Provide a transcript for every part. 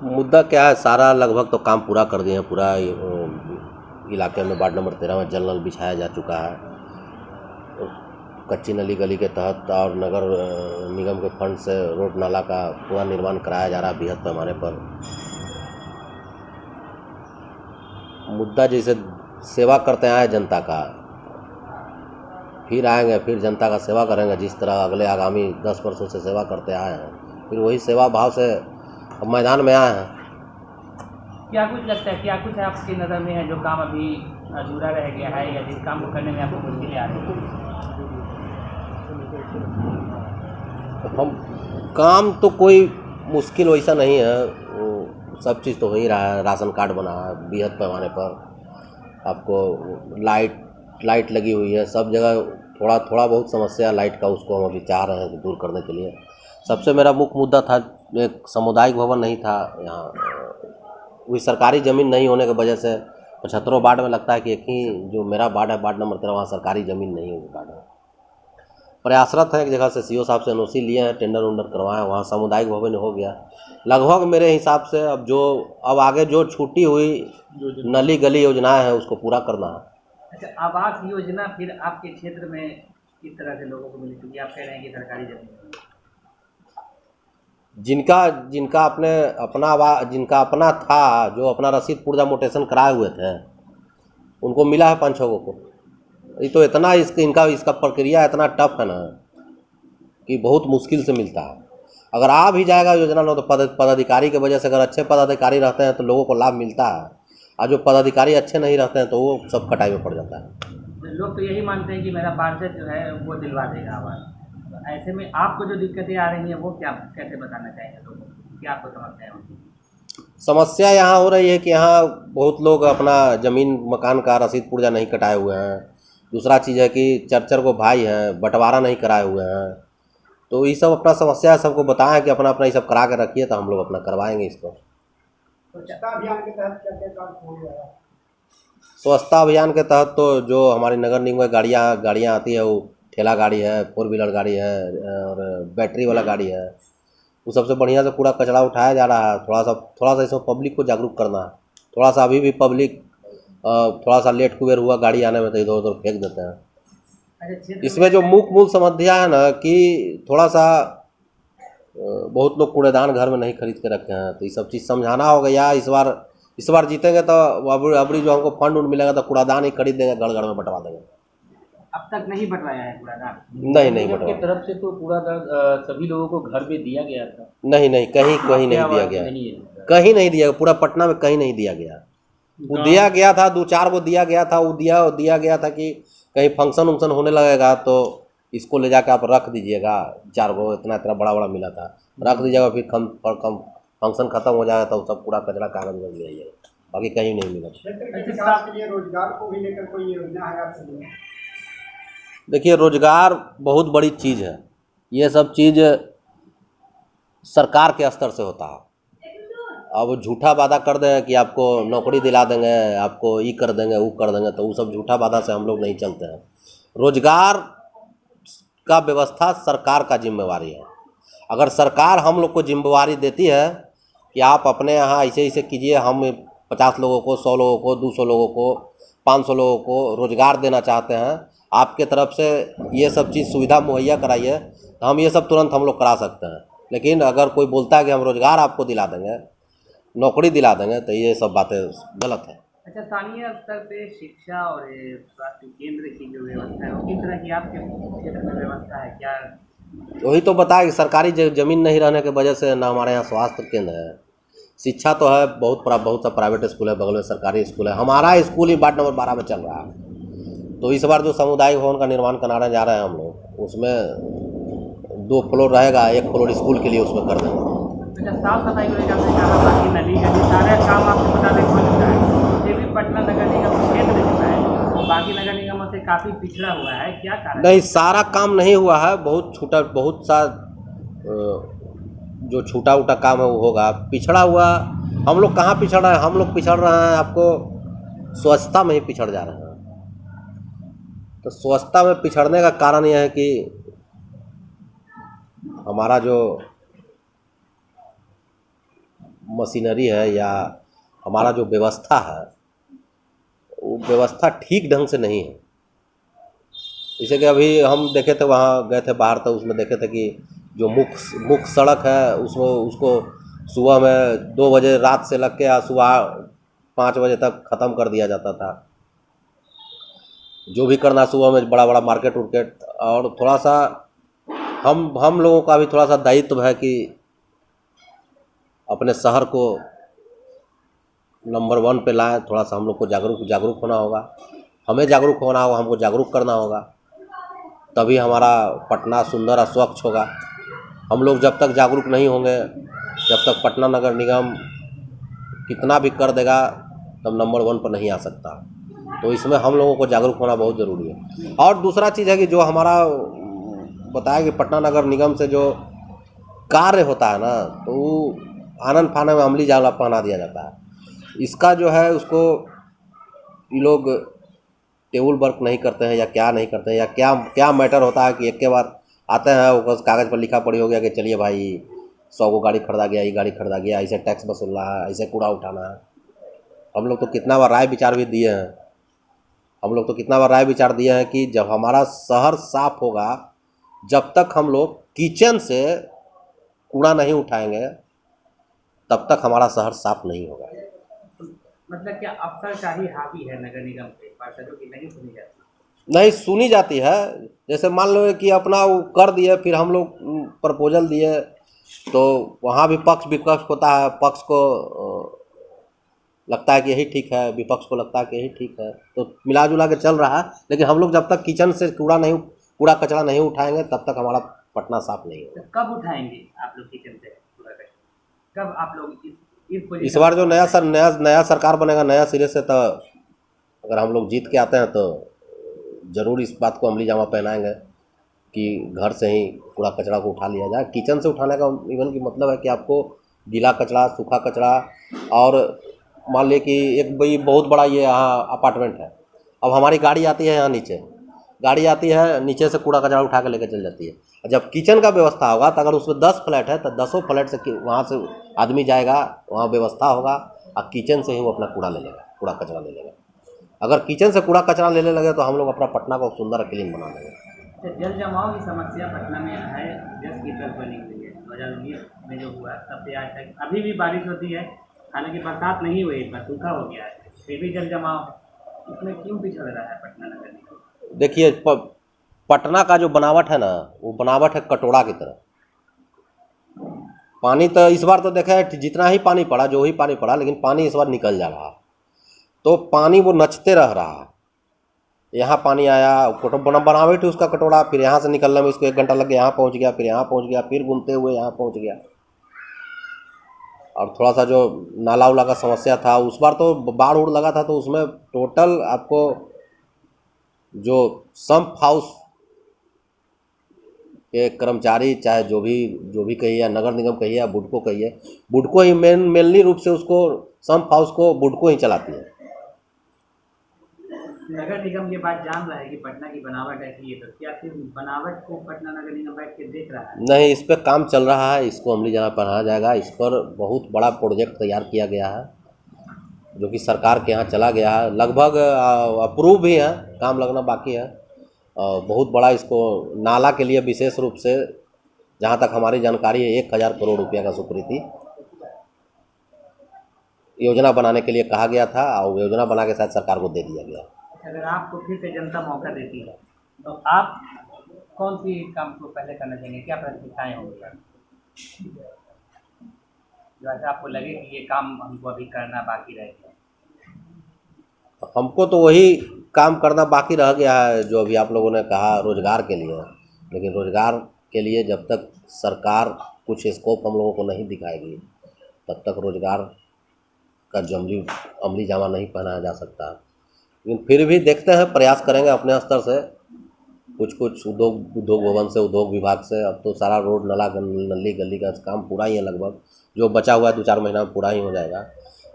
मुद्दा क्या है, सारा लगभग तो काम पूरा कर दिए हैं। पूरा इलाके में वार्ड नंबर 13 में जल नल बिछाया जा चुका है। कच्ची नली गली के तहत और नगर निगम के फंड से रोड नाला का पूरा निर्माण कराया जा रहा है बृहद पैमाने पर। मुद्दा जैसे सेवा करते आए जनता का, फिर आएंगे, फिर जनता का सेवा करेंगे। जिस तरह अगले आगामी 10 वर्षों से सेवा करते आए हैं, फिर वही सेवा भाव से अब मैदान में आए हैं। क्या कुछ लगता है, क्या कुछ आपकी नज़र में है जो काम अभी अधूरा रह गया है या जिस काम को करने में आपको मुश्किलें आ रही हैं? हम काम तो कोई मुश्किल वैसा नहीं है, वो सब चीज़ तो हो ही रहा है। राशन कार्ड बना है बृहद पैमाने पर, आपको लाइट लगी हुई है सब जगह। थोड़ा बहुत समस्या लाइट का, उसको हम अभी चाह रहे हैं दूर करने के लिए। सबसे मेरा मुख्य मुद्दा था, एक सामुदायिक भवन नहीं था यहाँ। वही सरकारी ज़मीन नहीं होने की वजह से 75 वार्ड में लगता है कि एक ही जो मेरा वार्ड है, वार्ड नंबर 13, वहाँ सरकारी ज़मीन नहीं है। उस वार्ड में प्रयासरत है एक जगह से, सीओ साहब से एनओसी लिए हैं, टेंडर उंडर करवाए, वहाँ सामुदायिक भवन हो गया लगभग मेरे हिसाब से। अब आगे जो छूटी हुई नली गली योजनाएं हैं उसको पूरा करना है। अच्छा, आवास योजना फिर आपके क्षेत्र में किस तरह से लोगों को मिली, क्योंकि आप कह रहे हैं कि सरकारी जमीन जिनका अपना था, जो अपना रसीद पुर्जा मोटेशन कराए हुए थे, उनको मिला है 5-6 को। ये तो इतना इसका प्रक्रिया इतना टफ है ना कि बहुत मुश्किल से मिलता है। अगर आ भी जाएगा योजना ना, तो पदाधिकारी की वजह से, अगर अच्छे पदाधिकारी रहते हैं तो लोगों को लाभ मिलता है, और जो पदाधिकारी अच्छे नहीं रहते हैं तो वो सब कटाई में पड़ जाता है। लोग तो यही मानते हैं कि मेरा पार्षद जो है वो दिलवा देगा आवास। तो ऐसे में आपको जो दिक्कतें आ रही हैं वो क्या, कैसे बताना चाहेंगे लोगों को, क्या आपको समस्या है? समस्या यहाँ हो रही है कि यहाँ बहुत लोग अपना ज़मीन मकान का रसीद पुर्जा नहीं कटाए हुए हैं। दूसरा चीज़ है कि चरचर को भाई हैं, बंटवारा नहीं कराए हुए हैं। तो ये सब अपना समस्या है, सबको बताएं कि अपना ये सब करा के रखिए, तो हम लोग अपना करवाएंगे इसको। स्वच्छता अभियान के तहत क्या क्या काम हो रहा है? स्वच्छता अभियान के तहत तो जो हमारी नगर निगम में गाड़ियाँ आती है, वो ठेला गाड़ी है, 4 व्हीलर गाड़ी है और बैटरी वाला गाड़ी है, वो सबसे बढ़िया से कूड़ा कचरा उठाया जा रहा है। थोड़ा सा इसमें पब्लिक को जागरूक करना है। थोड़ा सा अभी भी पब्लिक थोड़ा सा लेट कुबेर हुआ गाड़ी आने में तो इधर उधर फेंक देते हैं। इसमें जो मूल समस्या है ना कि थोड़ा सा बहुत लोग कूड़ेदान घर में नहीं खरीद के रखे हैं, तो ये सब चीज़ समझाना होगा। या इस बार जीतेंगे तो अबरी जो हमको फंड मिलेगा तो कूड़ादान ही खरीद देंगे, घर में बंटवा देंगे। अब तक नहीं बंटवाया है कूड़ादान? नहीं बंटवाया। की तरफ से तो कूड़ादान सभी लोगों को घर में दिया गया था। नहीं कहीं नहीं दिया गया, कहीं नहीं दिया, पूरा पटना में कहीं नहीं दिया गया। वो दिया गया था, 2-4 को दिया गया था। वो दिया गया था कि कहीं फंक्शन होने लगेगा तो इसको ले जाकर आप रख दीजिएगा। 4 को इतना बड़ा मिला था, रख दीजिएगा, फिर कम फंक्शन खत्म हो जाएगा तो सब पूरा कचरा कागज में ले आइएगा, बाकी कहीं नहीं मिला। रोजगार को भी लेकर कोई योजना है आपके? देखिए, रोजगार बहुत बड़ी चीज़ है। ये सब चीज़ सरकार के स्तर से होता है। अब झूठा वादा कर दें कि आपको नौकरी दिला देंगे, आपको ये कर देंगे, वो कर देंगे, तो वो सब झूठा वादा से हम लोग नहीं चलते हैं। रोजगार का व्यवस्था सरकार का जिम्मेवारी है। अगर सरकार हम लोग को जिम्मेवारी देती है कि आप अपने यहाँ ऐसे कीजिए, हम 50 लोगों को, 100 लोगों को, 200 लोगों को, 500 लोगों को रोजगार देना चाहते हैं, आपके तरफ से ये सब चीज़ सुविधा मुहैया कराइए, तो हम ये सब तुरंत हम लोग करा सकते हैं। लेकिन अगर कोई बोलता है कि हम रोजगार आपको दिला देंगे, नौकरी दिला देंगे, तो ये सब बातें गलत है। अच्छा, स्थानीय स्तर पे शिक्षा और स्वास्थ्य केंद्र की जो व्यवस्था है वो किस तरह की आपके क्षेत्र में व्यवस्था है? क्या वही तो बताया कि सरकारी ज़मीन नहीं रहने की वजह से ना हमारे यहाँ स्वास्थ्य केंद्र है। शिक्षा तो है, बहुत सा प्राइवेट स्कूल है, बगल में सरकारी स्कूल है। हमारा स्कूल ही वार्ड नंबर 12 में चल रहा है। तो इस बार जो सामुदायिक भवन का निर्माण कराने जा रहे हैं हम लोग, उसमें 2 फ्लोर रहेगा, 1 फ्लोर स्कूल के लिए उसमें कर देंगे। अच्छा, साफ सफाई को लेकर आपने कहा, बाकी नली गली सारे काम आपको मुताबिक हो चुका है। ये भी पटना नगर निगम क्षेत्र जो है बाकी नगर निगमों से काफ़ी पिछड़ा हुआ है, क्या कारण? नहीं, सारा काम नहीं हुआ है, बहुत सा जो छूटा काम है वो होगा। पिछड़ा हुआ, हम लोग कहाँ पिछड़ रहे हैं? हम लोग पिछड़ रहे हैं आपको स्वच्छता में ही पिछड़ जा रहे हैं। तो स्वच्छता में पिछड़ने का कारण यह है कि हमारा जो मशीनरी है या हमारा जो व्यवस्था है वो व्यवस्था ठीक ढंग से नहीं है। जैसे कि अभी हम देखे थे, वहाँ गए थे बाहर, तो उसमें देखे थे कि जो मुख्य सड़क है उसमें उसको सुबह में 2 बजे रात से लग के सुबह 5 बजे तक ख़त्म कर दिया जाता था। जो भी करना सुबह में बड़ा बड़ा मार्केट उर्केट। और थोड़ा सा हम लोगों का भी थोड़ा सा दायित्व है कि अपने शहर को नंबर 1 पे लाएं। थोड़ा सा हम लोग को जागरूक होना होगा, हमें जागरूक होना होगा, हमको जागरूक करना होगा, तभी हमारा पटना सुंदर और स्वच्छ होगा। हम लोग जब तक जागरूक नहीं होंगे, जब तक पटना नगर निगम कितना भी कर देगा तब नंबर 1 पर नहीं आ सकता। तो इसमें हम लोगों को जागरूक होना बहुत ज़रूरी है। और दूसरा चीज़ है कि जो हमारा बताया कि पटना नगर निगम से जो कार्य होता है ना, तो वो आनन फानन में अमली जाल पहना दिया जाता है। इसका जो है उसको ये लोग टेबल वर्क नहीं करते हैं या क्या नहीं करते हैं, या क्या क्या मैटर होता है कि एक के बार आते हैं, वो कागज़ पर लिखा पड़ी हो गया कि चलिए भाई 100 को गाड़ी खरीदा गया, ये गाड़ी खरीदा गया, ऐसे टैक्स वसूलना है, ऐसे कूड़ा उठाना है। हम लोग तो कितना बार राय विचार भी दिए हैं, कि जब हमारा शहर साफ होगा, जब तक हम लोग किचन से कूड़ा नहीं उठाएंगे तब तक हमारा शहर साफ नहीं होगा। मतलब क्या अफसरशाही हावी है नगर निगम पे, पार्षदों की नहीं सुनी जाती? नहीं सुनी जाती है। जैसे मान लो कि अपना वो कर दिए, फिर हम लोग प्रपोजल दिए, तो वहाँ भी पक्ष विपक्ष होता है। पक्ष को लगता है कि यही ठीक है, विपक्ष को लगता है कि यही ठीक है, तो मिला जुला के चल रहा है। लेकिन हम लोग जब तक किचन से कूड़ा कचरा नहीं उठाएंगे तब तक हमारा पटना साफ नहीं होगा। तो कब उठाएंगे आप लोग किचन से कूड़ा कचरा? कब आप लोग इस बार जो नया सरकार बनेगा, नया सिरे से, तो अगर हम लोग जीत के आते हैं तो ज़रूर इस बात को अमली जामा पहनाएंगे कि घर से ही कूड़ा कचरा को उठा लिया जाए। किचन से उठाने का इवन की मतलब है कि आपको गीला कचरा, सूखा कचरा, और मान लीजिए कि एक भाई बहुत बड़ा ये यहाँ अपार्टमेंट है, अब हमारी गाड़ी आती है, यहाँ नीचे से कूड़ा कचरा उठा के लेकर चल जाती है। जब किचन का व्यवस्था होगा तो अगर उसमें 10 फ्लैट है तो 10 फ्लैट से वहाँ से आदमी जाएगा, वहाँ व्यवस्था होगा, और किचन से ही वो अपना कूड़ा ले लेगा, कूड़ा कचरा ले लेगा। अगर किचन से कूड़ा कचरा लेने लगे तो हम लोग अपना पटना को सुंदर क्लीन बना देंगे। जल जमाव की समस्या पटना में है, जस की तरफ बनी हुई है। 2019 में जो हुआ तब से आज तक अभी भी बारिश होती है, हालांकि बरसात नहीं हुई, बस सूखा हो गया है, फिर भी जल जमाव। इसमें क्यों पिछड़ रहा है पटना नगर निगम? देखिए, पटना का जो बनावट है ना, वो बनावट है कटोरा की तरह। पानी तो इस बार तो देखा है, जितना ही पानी पड़ा, जो ही पानी पड़ा, लेकिन पानी इस बार निकल जा रहा है। तो पानी वो नचते रह रहा है। यहाँ पानी आया, बनावट है उसका कटोरा, फिर यहाँ से निकलने में इसको 1 घंटा लग गया, यहाँ पहुँच गया, फिर यहाँ पहुँच गया, फिर घूमते हुए यहाँ पहुँच गया। और थोड़ा सा जो नाला उला का समस्या था, उस बार तो बाढ़ उड़ लगा था, तो उसमें टोटल आपको जो संप हाउस के कर्मचारी, चाहे जो भी कहिए, नगर निगम कहिए या बुडको कहिए, बुडको ही मेनली रूप से उसको संप हाउस को बुडको ही चलाती है। नगर निगम ये बात जान रहा है कि पटना की बनावट ऐसी है, तो क्या सिर्फ बनावट को पटना नगर निगम बैठ के देख रहा है? नहीं, इस पर काम चल रहा है, इसको अमली जामा पहनाया जाएगा। इस पर बहुत बड़ा प्रोजेक्ट तैयार किया गया है, जो कि सरकार के यहाँ चला गया है, लगभग अप्रूव भी है, काम लगना बाकी है। बहुत बड़ा इसको नाला के लिए विशेष रूप से, जहाँ तक हमारी जानकारी है, 1000 करोड़ रुपया का स्वीकृति योजना बनाने के लिए कहा गया था, और योजना बना के शायद सरकार को दे दिया गया। अगर आपको फिर से जनता मौका देती है तो आप कौन सी काम को पहले करना चाहेंगे? क्या प्राथमिकताएं होंगी जो ऐसा आपको लगे कि ये काम हमको अभी करना बाकी रह गया? हमको तो वही काम करना बाकी रह गया है जो अभी आप लोगों ने कहा, रोजगार के लिए। लेकिन रोजगार के लिए जब तक सरकार कुछ स्कोप हम लोगों को नहीं दिखाएगी, तब तक रोजगार का जो अमली जामा नहीं पहनाया जा सकता। लेकिन फिर भी देखते हैं, प्रयास करेंगे अपने स्तर से, कुछ उद्योग भवन से, उद्योग विभाग से। अब तो सारा रोड नाला नली गली का काम पूरा ही है, लगभग जो बचा हुआ है 2-4 महीना में पूरा ही हो जाएगा।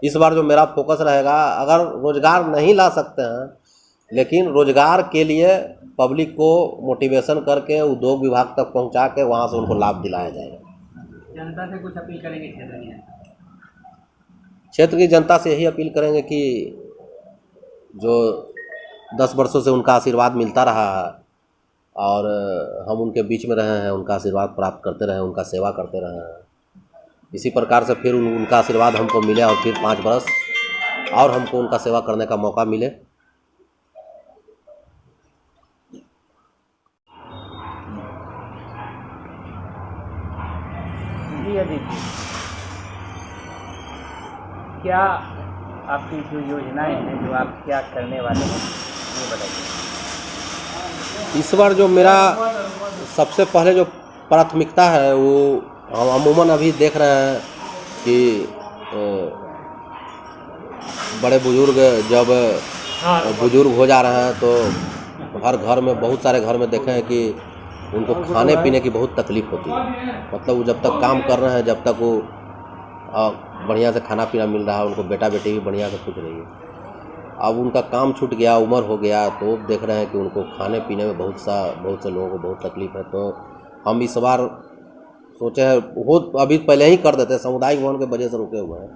इस बार जो मेरा फोकस रहेगा, अगर रोजगार नहीं ला सकते हैं, लेकिन रोजगार के लिए पब्लिक को मोटिवेशन करके उद्योग विभाग तक पहुंचा के वहां से उनको लाभ दिलाया जाएगा। जनता से कुछ अपील करेंगे क्षेत्र में? क्षेत्र की जनता से यही अपील करेंगे कि जो 10 वर्षों से उनका आशीर्वाद मिलता रहा है और हम उनके बीच में रहे हैं, उनका आशीर्वाद प्राप्त करते रहे, उनका सेवा करते रहे हैं, इसी प्रकार से फिर उनका आशीर्वाद हमको मिले और फिर 5 वर्ष और हमको उनका सेवा करने का मौका मिले। जी अजीत जी, क्या आपकी जो योजनाएं हैं, जो आप क्या करने वाले हैं, ये बताइए। इस बार जो मेरा सबसे पहले जो प्राथमिकता है वो हम अमूमन अभी देख रहे हैं कि बड़े बुजुर्ग जब बुजुर्ग हो जा रहे हैं तो हर घर में, बहुत सारे घर में देखे हैं कि उनको खाने पीने की बहुत तकलीफ़ होती है। मतलब वो जब तक काम कर रहे हैं, जब तक वो बढ़िया से खाना पीना मिल रहा है, उनको बेटा बेटी भी बढ़िया से खुश रही है। अब उनका काम छूट गया, उम्र हो गया, तो देख रहे हैं कि उनको खाने पीने में बहुत से लोगों को बहुत तकलीफ़ है। तो हम इस बार सोचे हैं, वो अभी पहले ही कर देते, सामुदायिक भवन के वजह से रुके हुए हैं।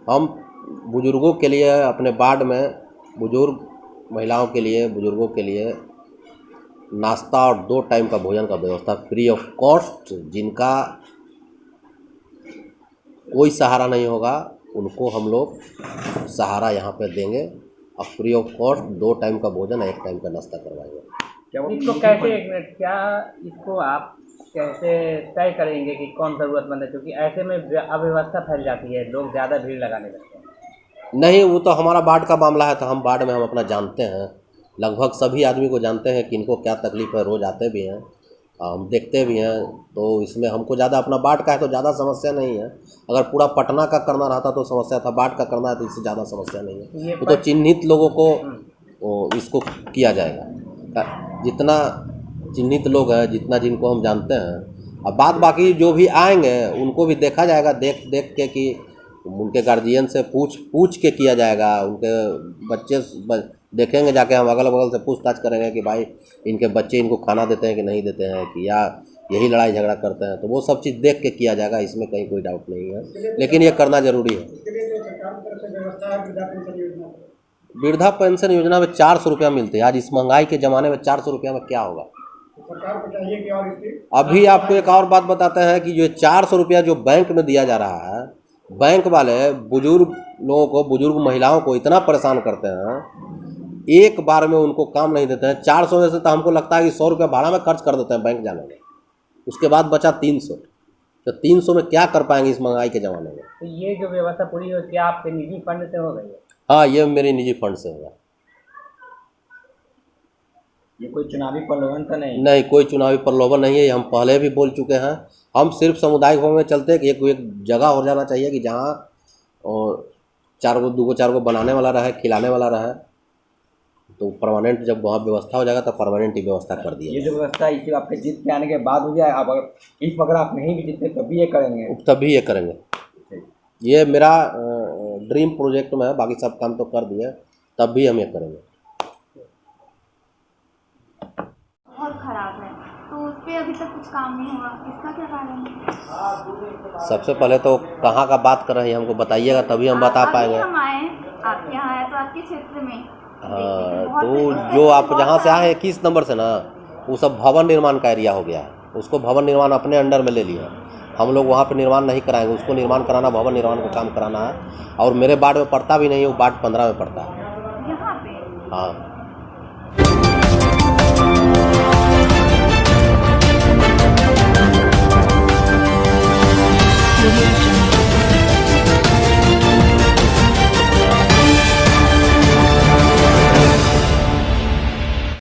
हम बुजुर्गों के लिए अपने वार्ड में बुजुर्ग महिलाओं के लिए, बुजुर्गों के लिए नाश्ता और 2 टाइम का भोजन का व्यवस्था फ्री ऑफ कॉस्ट, जिनका कोई सहारा नहीं होगा उनको हम लोग सहारा यहाँ पे देंगे और फ्री ऑफ कॉस्ट 2 टाइम का भोजन, 1 टाइम का नाश्ता करवाएंगे। इसको कैसे, एक मिनट, क्या इसको आप कैसे तय करेंगे कि कौन ज़रूरतमंद है? क्योंकि ऐसे में अव्यवस्था फैल जाती है, लोग ज़्यादा भीड़ लगाने लगते हैं। नहीं, वो तो हमारा वार्ड का मामला है, तो हम वार्ड में हम अपना जानते हैं, लगभग सभी आदमी को जानते हैं कि इनको क्या तकलीफ़ है, रोज़ आते भी हैं, हम देखते भी हैं। तो इसमें हमको ज़्यादा, अपना वार्ड का है तो ज़्यादा समस्या नहीं है। अगर पूरा पटना का करना रहता तो समस्या था, वार्ड का करना है तो इससे ज़्यादा समस्या नहीं है। वो तो चिन्हित लोगों को इसको किया जाएगा, जितना चिन्हित लोग हैं, जितना जिनको हम जानते हैं। अब बाकी जो भी आएंगे उनको भी देखा जाएगा, देख के कि उनके गार्जियन से पूछ के किया जाएगा। उनके बच्चे देखेंगे, जाके हम अगल बगल से पूछताछ करेंगे कि भाई इनके बच्चे इनको खाना देते हैं कि नहीं देते हैं, कि या यही लड़ाई झगड़ा करते हैं। तो वो सब चीज़ देख के किया जाएगा, इसमें कहीं कोई डाउट नहीं है, लेकिन ये करना ज़रूरी है। वृद्धा पेंशन योजना में 400 रुपया मिलते हैं। आज इस महंगाई के ज़माने में 400 रुपया में क्या होगा? अभी आपको एक और बात बताते हैं कि जो 400 रुपया जो बैंक में दिया जा रहा है, बैंक वाले बुजुर्ग लोगों को, बुजुर्ग महिलाओं को इतना परेशान करते हैं, एक बार में उनको काम नहीं देते हैं। 400 में से तो हमको लगता है कि 100 रुपया भाड़ा में खर्च कर देते हैं बैंक जाने में, उसके बाद बचा 300। तो 300 में क्या कर पाएंगे इस महंगाई के ज़माने में? तो ये जो व्यवस्था पूरी हो, क्या आपके निजी फंड से हो गई है? हाँ, ये मेरी निजी फंड से होगा। ये कोई चुनावी प्रलोभन तो नहीं? नहीं, कोई चुनावी प्रलोभन नहीं है। हम पहले भी बोल चुके हैं, हम सिर्फ सामुदायिक भवन में चलते हैं कि एक जगह हो जाना चाहिए कि जहाँ 2 को बनाने वाला रहे, खिलाने वाला रहे। तो परमानेंट जब वहाँ व्यवस्था हो जाएगा तो परमानेंट ही व्यवस्था कर दिया। ये जो व्यवस्था इसी आपके जीत के आने के बाद हो जाए, अब अगर आप नहीं भी जीतते तभी ये करेंगे? तभी ये करेंगे। ये मेरा ड्रीम प्रोजेक्ट में है, बाकी सब काम तो कर दिए, तब भी हम ये करेंगे। बहुत खराब है, तो उस पर अभी तक कुछ काम नहीं हुआ, इसका क्या कारण है? सबसे पहले तो कहाँ का बात कर रहे हैं हमको बताइएगा, तभी हम बता पाएंगे। हम आए, आपके यहाँ आए तो आपके क्षेत्र में। हाँ, तो जो आप जहाँ से आए 21 नंबर से ना, वो सब भवन निर्माण का एरिया हो गया है। उसको भवन निर्माण अपने अंडर में ले लिया। हम लोग वहाँ पे निर्माण नहीं कराएंगे, उसको निर्माण कराना, भवन निर्माण का काम कराना है। और मेरे वार्ड में पड़ता भी नहीं है, वो वार्ड 15 में पड़ता है। यहाँ पे? हाँ।